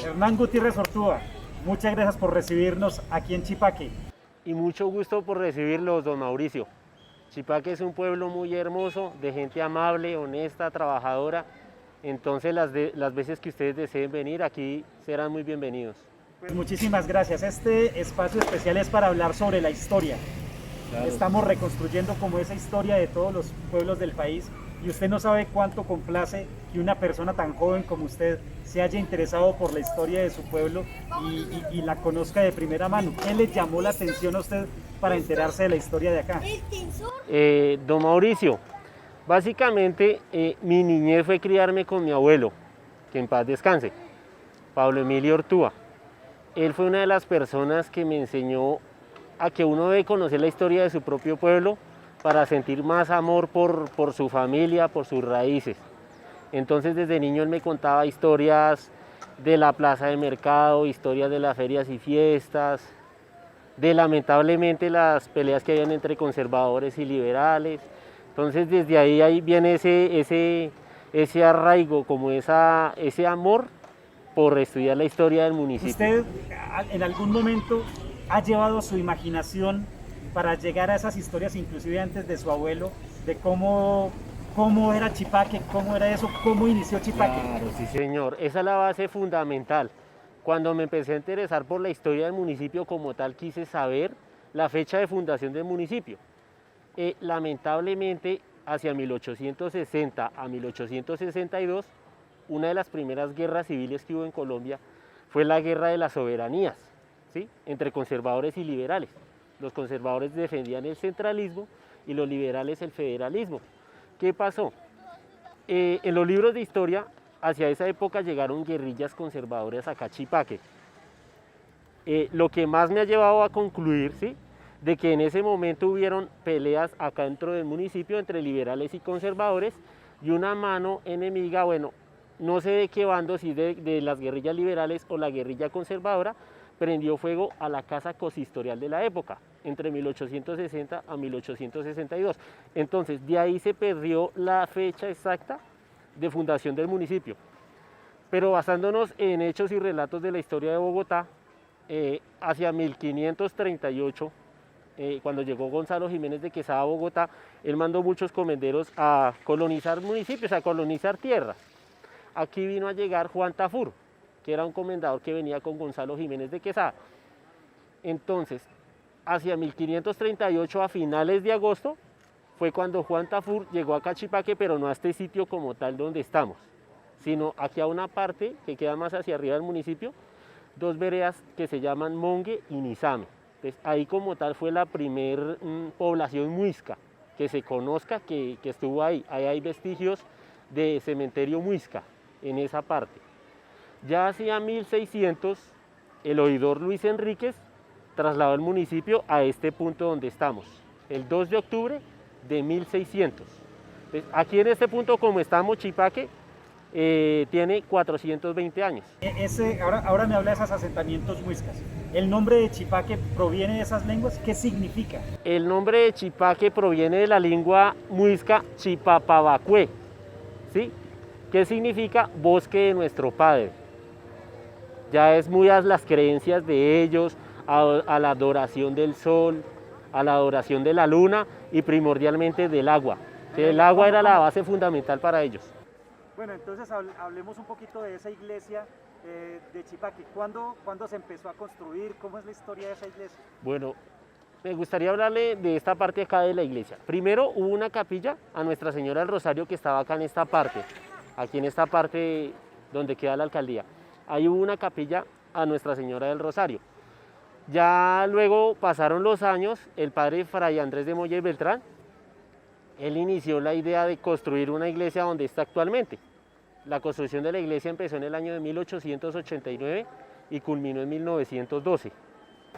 Hernán Gutiérrez Ortúa, muchas gracias por recibirnos aquí en Chipaque. Y mucho gusto por recibirlos, don Mauricio. Chipaque es un pueblo muy hermoso, de gente amable, honesta, trabajadora. Entonces las veces que ustedes deseen venir aquí serán muy bienvenidos. Pues muchísimas gracias. Este espacio especial es para hablar sobre la historia. Claro. Estamos reconstruyendo como esa historia de todos los pueblos del país y usted no sabe cuánto complace que una persona tan joven como usted se haya interesado por la historia de su pueblo y la conozca de primera mano. ¿Qué le llamó la atención a usted para enterarse de la historia de acá? Don Mauricio, básicamente mi niñez fue criarme con mi abuelo, que en paz descanse, Pablo Emilio Ortúa. Él fue una de las personas que me enseñó a que uno debe conocer la historia de su propio pueblo para sentir más amor por su familia, por sus raíces. Entonces desde niño él me contaba historias de la plaza de mercado, historias de las ferias y fiestas, de lamentablemente las peleas que habían entre conservadores y liberales. Entonces desde ahí viene ese arraigo, como ese amor por estudiar la historia del municipio. ¿Usted en algún momento ha llevado su imaginación para llegar a esas historias, inclusive antes de su abuelo, de cómo era Chipaque, cómo era eso, cómo inició Chipaque? Claro, sí señor, esa es la base fundamental. Cuando me empecé a interesar por la historia del municipio como tal, quise saber la fecha de fundación del municipio. Lamentablemente, hacia 1860 a 1862, una de las primeras guerras civiles que hubo en Colombia fue la guerra de las soberanías, ¿sí? Entre conservadores y liberales. Los conservadores defendían el centralismo y los liberales el federalismo. ¿Qué pasó? En los libros de historia, hacia esa época llegaron guerrillas conservadoras acá a Chipaque. Lo que más me ha llevado a concluir, ¿sí?, de que en ese momento hubieron peleas acá dentro del municipio entre liberales y conservadores y una mano enemiga, bueno, no sé de qué bando, si de las guerrillas liberales o la guerrilla conservadora, prendió fuego a la casa consistorial de la época, entre 1860 a 1862. Entonces, de ahí se perdió la fecha exacta de fundación del municipio. Pero basándonos en hechos y relatos de la historia de Bogotá, hacia 1538, cuando llegó Gonzalo Jiménez de Quesada a Bogotá, él mandó muchos comenderos a colonizar municipios, a colonizar tierras. Aquí vino a llegar Juan Tafur, que era un comendador que venía con Gonzalo Jiménez de Quesada. Entonces, hacia 1538, a finales de agosto, fue cuando Juan Tafur llegó a Chipaque, pero no a este sitio como tal donde estamos, sino aquí a una parte que queda más hacia arriba del municipio, dos veredas que se llaman Mongue y Nizame. Entonces, ahí como tal fue la primer población muisca que se conozca que estuvo ahí. Ahí hay vestigios de cementerio muisca en esa parte. Ya hacia 1600, el oidor Luis Enríquez trasladó el municipio a este punto donde estamos, el 2 de octubre de 1600. Entonces, aquí en este punto, como estamos, Chipaque tiene 420 años. Ahora me habla de esos asentamientos muiscas. ¿El nombre de Chipaque proviene de esas lenguas? ¿Qué significa? El nombre de Chipaque proviene de la lengua muisca Chipapabacue, ¿sí?, que significa bosque de nuestro padre. Ya es muy a las creencias de ellos, a la adoración del sol, a la adoración de la luna y primordialmente del agua. El agua era la base fundamental para ellos. Bueno, entonces hablemos un poquito de esa iglesia de Chipaque. ¿Cuándo se empezó a construir? ¿Cómo es la historia de esa iglesia? Bueno, me gustaría hablarle de esta parte acá de la iglesia. Primero hubo una capilla a Nuestra Señora del Rosario que estaba acá en esta parte, aquí en esta parte donde queda la alcaldía. Ahí hubo una capilla a Nuestra Señora del Rosario. Ya luego pasaron los años, el padre Fray Andrés de Moya y Beltrán, él inició la idea de construir una iglesia donde está actualmente. La construcción de la iglesia empezó en el año de 1889 y culminó en 1912.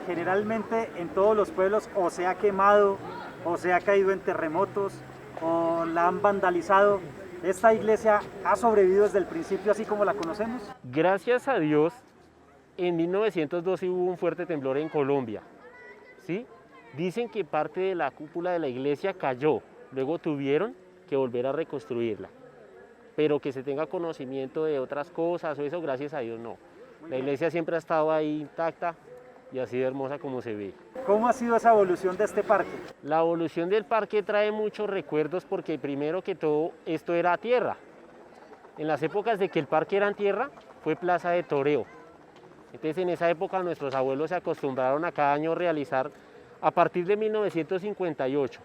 Generalmente en todos los pueblos o se ha quemado, o se ha caído en terremotos, o la han vandalizado. ¿Esta iglesia ha sobrevivido desde el principio así como la conocemos? Gracias a Dios, en 1912 hubo un fuerte temblor en Colombia, ¿sí? Dicen que parte de la cúpula de la iglesia cayó, luego tuvieron que volver a reconstruirla. pero que se tenga conocimiento de otras cosas o eso, gracias a Dios no. La iglesia siempre ha estado ahí intacta y así de hermosa como se ve. ¿Cómo ha sido esa evolución de este parque? La evolución del parque trae muchos recuerdos porque primero que todo esto era tierra. En las épocas de que el parque era en tierra fue plaza de toreo. Entonces en esa época nuestros abuelos se acostumbraron a cada año realizar, a partir de 1958,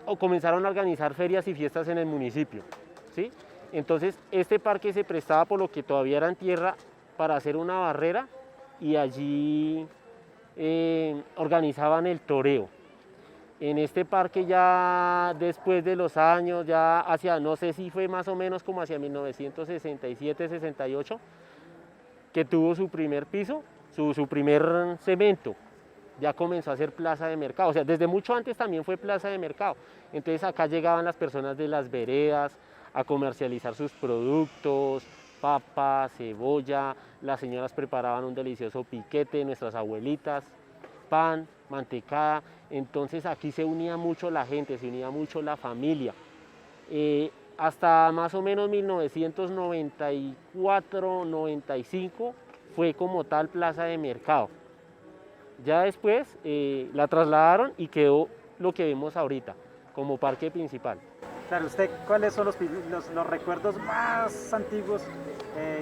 o comenzaron a organizar ferias y fiestas en el municipio, ¿sí? Entonces este parque se prestaba por lo que todavía era en tierra para hacer una barrera y allí organizaban el toreo. En este parque ya después de los años, ya hacia, no sé si fue más o menos como hacia 1967-68, que tuvo su primer piso, su primer cemento, ya comenzó a ser plaza de mercado. O sea, desde mucho antes también fue plaza de mercado. Entonces acá llegaban las personas de las veredas a comercializar sus productos, papa, cebolla, las señoras preparaban un delicioso piquete, nuestras abuelitas, pan, mantecada. Entonces aquí se unía mucho la gente, se unía mucho la familia. Hasta más o menos 1994-95 fue como tal plaza de mercado. Ya después la trasladaron y quedó lo que vemos ahorita, como parque principal. Claro, ¿usted cuáles son los recuerdos más antiguos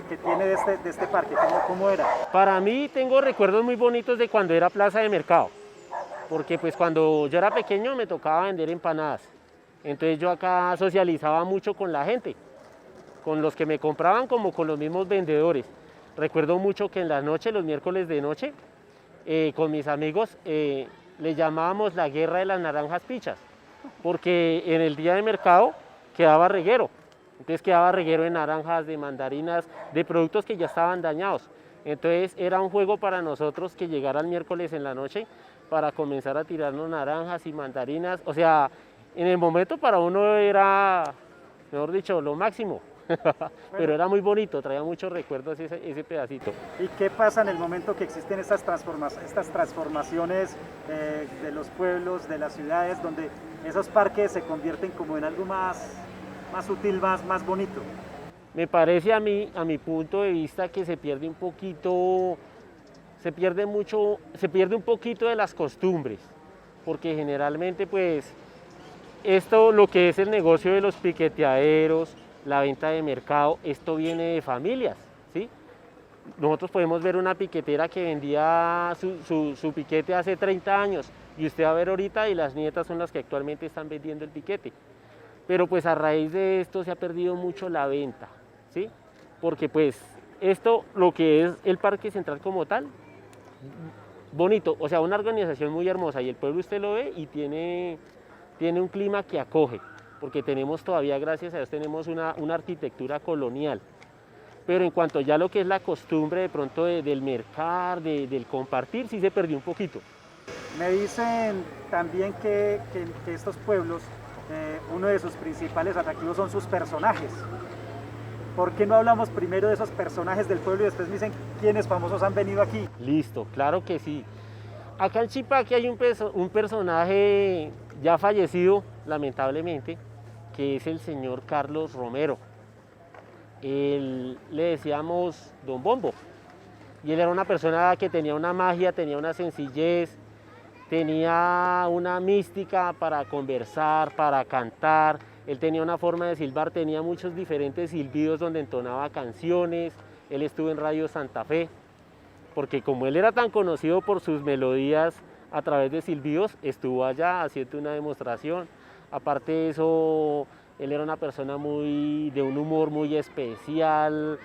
que tiene de este parque? ¿Cómo era? Para mí tengo recuerdos muy bonitos de cuando era plaza de mercado, porque pues cuando yo era pequeño me tocaba vender empanadas. Entonces yo acá socializaba mucho con la gente, con los que me compraban como con los mismos vendedores. Recuerdo mucho que en la noche, los miércoles de noche, con mis amigos le llamábamos la guerra de las naranjas pichas, porque en el día de mercado quedaba reguero. Entonces quedaba reguero de naranjas, de mandarinas, de productos que ya estaban dañados. Entonces era un juego para nosotros que llegara el miércoles en la noche para comenzar a tirarnos naranjas y mandarinas. O sea, en el momento para uno era, mejor dicho, lo máximo. Pero era muy bonito, traía muchos recuerdos ese pedacito. ¿Y qué pasa en el momento que existen estas transformaciones de los pueblos, de las ciudades, donde esos parques se convierten como en algo más útil, más bonito? Me parece a mí, a mi punto de vista, que se pierde un poquito, se pierde un poquito de las costumbres, porque generalmente pues esto, lo que es el negocio de los piqueteaderos, la venta de mercado, esto viene de familias, ¿sí? Nosotros podemos ver una piquetera que vendía su piquete hace 30 años y usted va a ver ahorita y las nietas son las que actualmente están vendiendo el piquete. Pero pues a raíz de esto se ha perdido mucho la venta, ¿sí? Porque pues esto, lo que es el Parque Central como tal, bonito, o sea, una organización muy hermosa y el pueblo usted lo ve y tiene un clima que acoge, porque tenemos todavía, gracias a Dios, tenemos una arquitectura colonial. Pero en cuanto ya lo que es la costumbre de pronto del mercar, del compartir, sí se perdió un poquito. Me dicen también que estos pueblos, uno de sus principales atractivos son sus personajes. ¿Por qué no hablamos primero de esos personajes del pueblo y después me dicen quiénes famosos han venido aquí? Listo, claro que sí. Acá en Chipaque hay un personaje ya fallecido, lamentablemente, que es el señor Carlos Romero. Él le decíamos Don Bombo, y él era una persona que tenía una magia, tenía una sencillez, tenía una mística para conversar, para cantar. Él tenía una forma de silbar, tenía muchos diferentes silbidos donde entonaba canciones. Él estuvo en Radio Santa Fe, porque como él era tan conocido por sus melodías a través de silbidos, estuvo allá haciendo una demostración. Aparte de eso, él era una persona de un humor muy especial,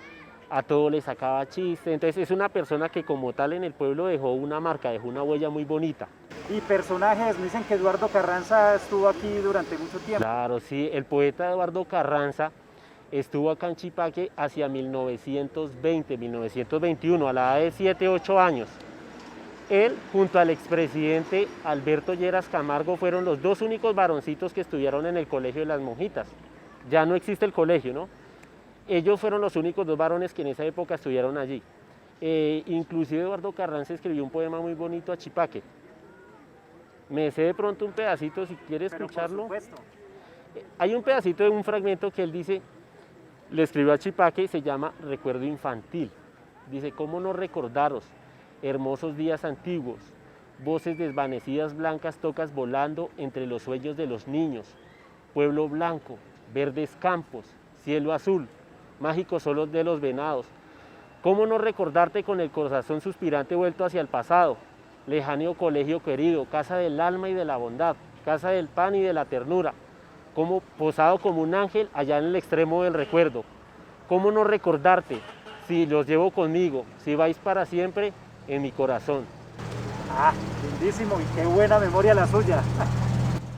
a todo le sacaba chiste. Entonces es una persona que como tal en el pueblo dejó una marca, dejó una huella muy bonita. Y personajes, me dicen que Eduardo Carranza estuvo aquí durante mucho tiempo. Claro, sí, el poeta Eduardo Carranza estuvo acá en Chipaque hacia 1920, 1921, a la edad de 7, 8 años. Él, junto al expresidente Alberto Lleras Camargo, fueron los dos únicos varoncitos que estudiaron en el Colegio de las Monjitas. Ya no existe el colegio, ¿no? Ellos fueron los únicos dos varones que en esa época estudiaron allí. Inclusive Eduardo Carranza escribió un poema muy bonito a Chipaque. Me sé de pronto un pedacito, si quiere escucharlo. Por supuesto. Hay un pedacito de un fragmento que él dice, le escribió a Chipaque y se llama Recuerdo Infantil. Dice, ¿cómo no recordaros hermosos días antiguos? Voces desvanecidas blancas tocas volando entre los sueños de los niños. Pueblo blanco, verdes campos, cielo azul, mágicos solos de los venados. ¿Cómo no recordarte con el corazón suspirante vuelto hacia el pasado? Lejano colegio querido, casa del alma y de la bondad, casa del pan y de la ternura. Como posado como un ángel allá en el extremo del recuerdo. ¿Cómo no recordarte si los llevo conmigo, si vais para siempre en mi corazón? Ah, lindísimo, y qué buena memoria la suya.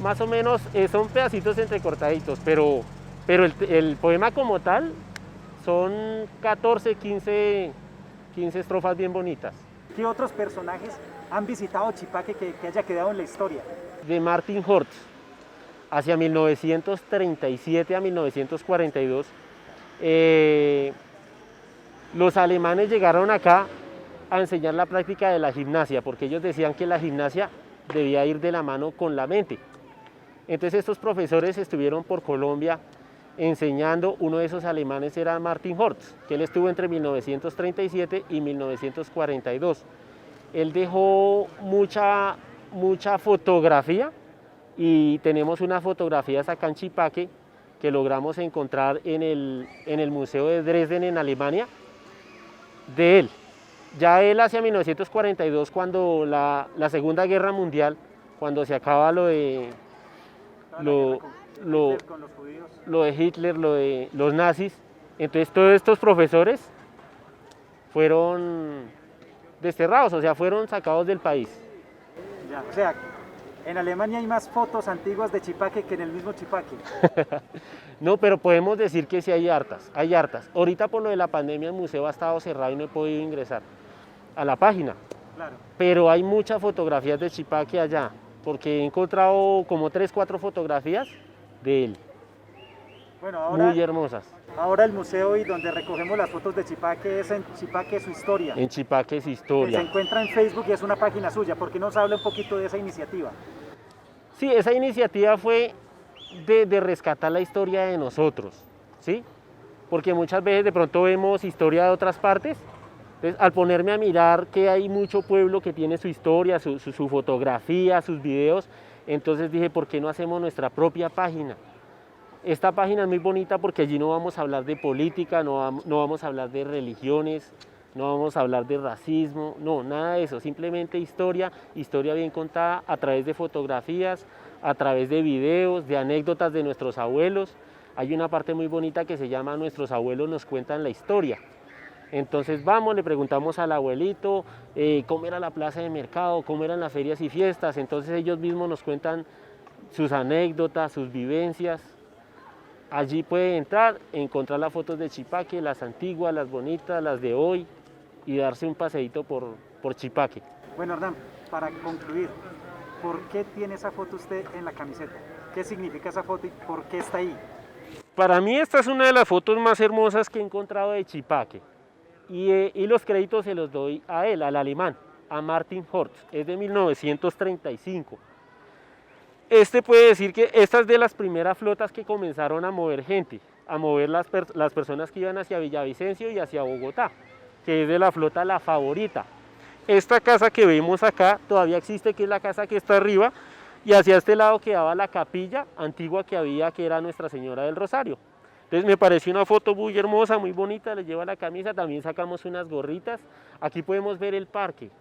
Más o menos son pedacitos entrecortaditos, pero el poema como tal son 14, 15 estrofas bien bonitas. ¿Qué otros personajes han visitado Chipaque que haya quedado en la historia? De Martin Horst, hacia 1937 a 1942, los alemanes llegaron acá a enseñar la práctica de la gimnasia, porque ellos decían que la gimnasia debía ir de la mano con la mente. Entonces estos profesores estuvieron por Colombia enseñando. Uno de esos alemanes era Martin Horst, que él estuvo entre 1937 y 1942. Él dejó mucha fotografía y tenemos unas fotografías acá en Chipaque que logramos encontrar en el Museo de Dresden en Alemania de él. Ya él hacia 1942, cuando la Segunda Guerra Mundial, cuando se acaba lo de Hitler, lo de los nazis, entonces todos estos profesores fueron desterrados, o sea, fueron sacados del país. Ya, o sea, en Alemania hay más fotos antiguas de Chipaque que en el mismo Chipaque. No, pero podemos decir que sí hay hartas, hay hartas. Ahorita por lo de la pandemia el museo ha estado cerrado y no he podido ingresar a la página. Claro. Pero hay muchas fotografías de Chipaque allá, porque he encontrado como 3, 4 fotografías de él. Bueno, ahora, muy hermosas. Ahora el museo y donde recogemos las fotos de Chipaque es en Chipaque su historia. En Chipaque su Que historia. se encuentra en Facebook y es una página suya. ¿Por qué nos habla un poquito de esa iniciativa? Sí, esa iniciativa fue de rescatar la historia de nosotros, ¿sí? Porque muchas veces de pronto vemos historia de otras partes. Entonces, al ponerme a mirar que hay mucho pueblo que tiene su historia, su fotografía, sus videos, entonces dije, ¿por qué no hacemos nuestra propia página? Esta página es muy bonita porque allí no vamos a hablar de política, no vamos a hablar de religiones, no vamos a hablar de racismo, no, nada de eso, simplemente historia bien contada a través de fotografías, a través de videos, de anécdotas de nuestros abuelos. Hay una parte muy bonita que se llama Nuestros abuelos nos cuentan la historia. Entonces vamos, le preguntamos al abuelito cómo era la plaza de mercado, cómo eran las ferias y fiestas. Entonces ellos mismos nos cuentan sus anécdotas, sus vivencias. Allí puede entrar, encontrar las fotos de Chipaque, las antiguas, las bonitas, las de hoy, y darse un paseíto por Chipaque. Bueno, Hernán, para concluir, ¿por qué tiene esa foto usted en la camiseta? ¿Qué significa esa foto y por qué está ahí? Para mí esta es una de las fotos más hermosas que he encontrado de Chipaque. Y los créditos se los doy a él, al alemán, a Martin Horst, es de 1935. Este puede decir que esta es de las primeras flotas que comenzaron a mover gente, a mover las personas que iban hacia Villavicencio y hacia Bogotá, que es de la flota La Favorita. Esta casa que vemos acá todavía existe, que es la casa que está arriba, y hacia este lado quedaba la capilla antigua que había, que era Nuestra Señora del Rosario. Entonces me pareció una foto muy hermosa, muy bonita, le lleva la camisa, también sacamos unas gorritas. Aquí podemos ver el parque.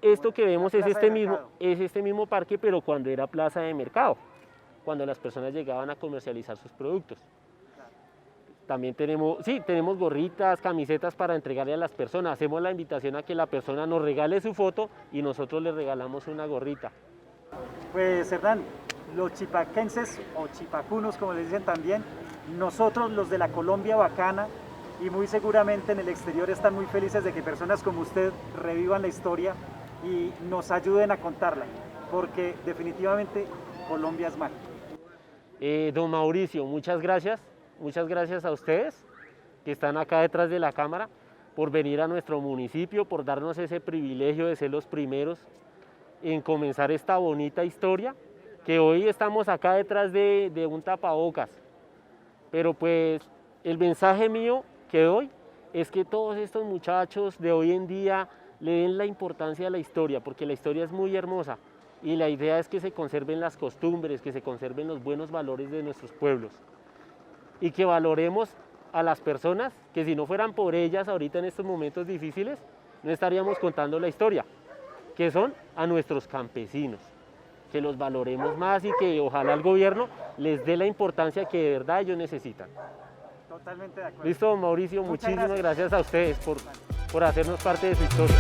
Esto que vemos es este mismo parque, pero cuando era plaza de mercado, cuando las personas llegaban a comercializar sus productos. También tenemos gorritas, camisetas para entregarle a las personas. Hacemos la invitación a que la persona nos regale su foto y nosotros le regalamos una gorrita. Pues Hernán, los chipaquenses o chipacunos, como les dicen también, nosotros los de la Colombia bacana, y muy seguramente en el exterior están muy felices de que personas como usted revivan la historia y nos ayuden a contarla, porque definitivamente Colombia es mágica. Don Mauricio, muchas gracias a ustedes que están acá detrás de la cámara por venir a nuestro municipio, por darnos ese privilegio de ser los primeros en comenzar esta bonita historia que hoy estamos acá detrás de un tapabocas. Pero pues el mensaje mío que doy es que todos estos muchachos de hoy en día le den la importancia a la historia, porque la historia es muy hermosa y la idea es que se conserven las costumbres, que se conserven los buenos valores de nuestros pueblos y que valoremos a las personas que si no fueran por ellas ahorita en estos momentos difíciles, no estaríamos contando la historia, que son a nuestros campesinos, que los valoremos más y que ojalá el gobierno les dé la importancia que de verdad ellos necesitan. Totalmente de acuerdo. Listo, Mauricio, Muchas muchísimas gracias gracias a ustedes por hacernos parte de su historia.